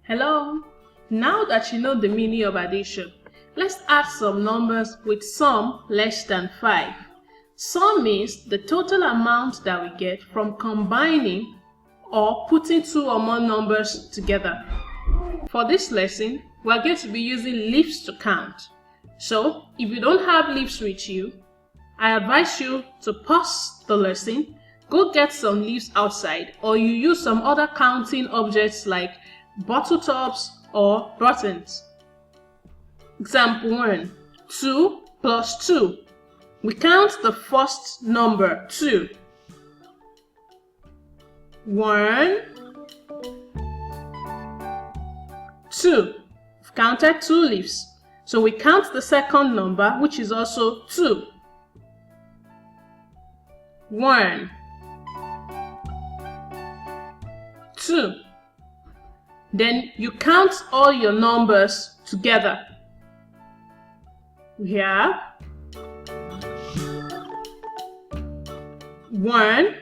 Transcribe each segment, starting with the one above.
Hello! Now that you know the meaning of addition, let's add some numbers with sum less than 5. Sum means the total amount that we get from combining or putting two or more numbers together. For this lesson, we are going to be using leaves to count. So, if you don't have leaves with you, I advise you to pause the lesson, go get some leaves outside, or you use some other counting objects like bottle tops or buttons. Example 1. 2 plus 2. We count the first number 2. 1, 2. We've counted 2 leaves. So we count the second number, which is also 2. 1, 2. Then you count all your numbers together. We have 1,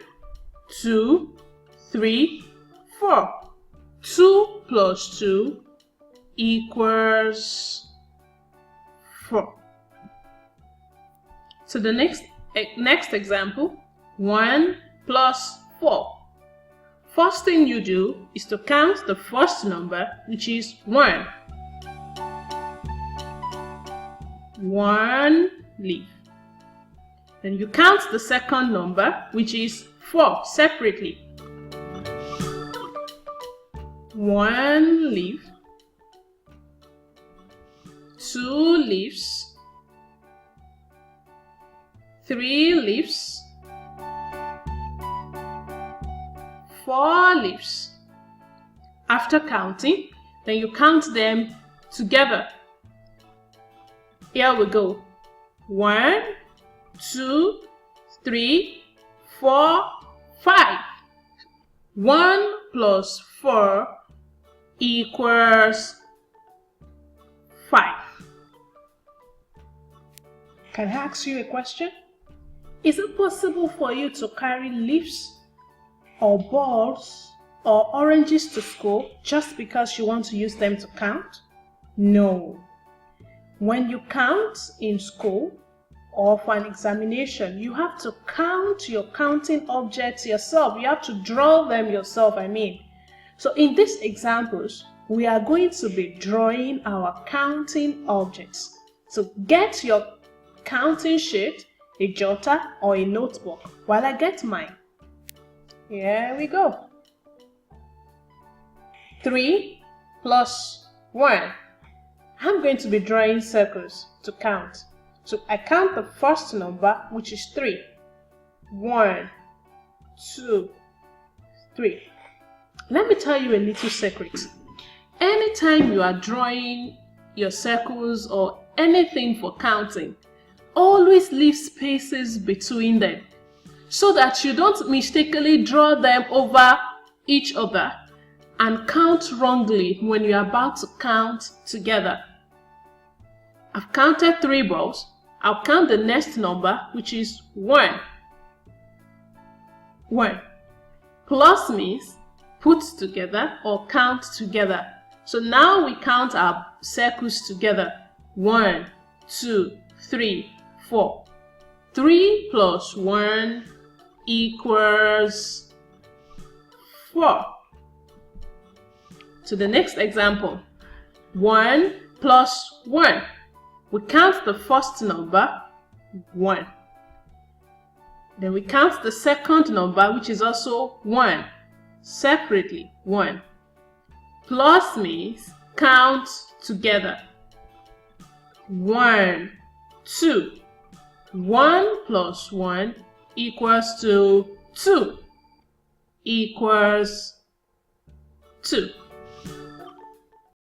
2, 3, 4. 2 plus 2 equals 4. So the next example, 1 plus 4. First thing you do is to count the first number, which is 1. 1 leaf. Then you count the second number, which is 4, separately. 1 leaf. 2 leaves. 3 leaves. 4 leaves. After counting, then you count them together. Here we go. 1, 2, 3, 4, 5. 1 plus 4 equals 5. Can I ask you a question? Is it possible for you to carry leaves or balls or oranges to school just because you want to use them to count? No. When you count in school or for an examination, you have to count your counting objects yourself. You have to draw them yourself, So in these examples, we are going to be drawing our counting objects. So get your counting sheet, a jotter or a notebook while I get mine. Here we go. 3 plus 1. I'm going to be drawing circles to count. So I count the first number, which is 3. 1, 2, 3. Let me tell you a little secret. Anytime you are drawing your circles or anything for counting, always leave spaces between them, so that you don't mistakenly draw them over each other and count wrongly when you're about to count together. I've counted 3 balls. I'll count the next number, which is 1. 1. Plus means put together or count together. So now we count our circles together. 1, 2, 3, 4. 3 plus 1 equals 4. To the next example. 1 plus 1. We count the first number, 1. Then we count the second number, which is also 1, separately, 1. Plus means count together. 1, 2. 1 plus 1 equals to 2. Equals 2.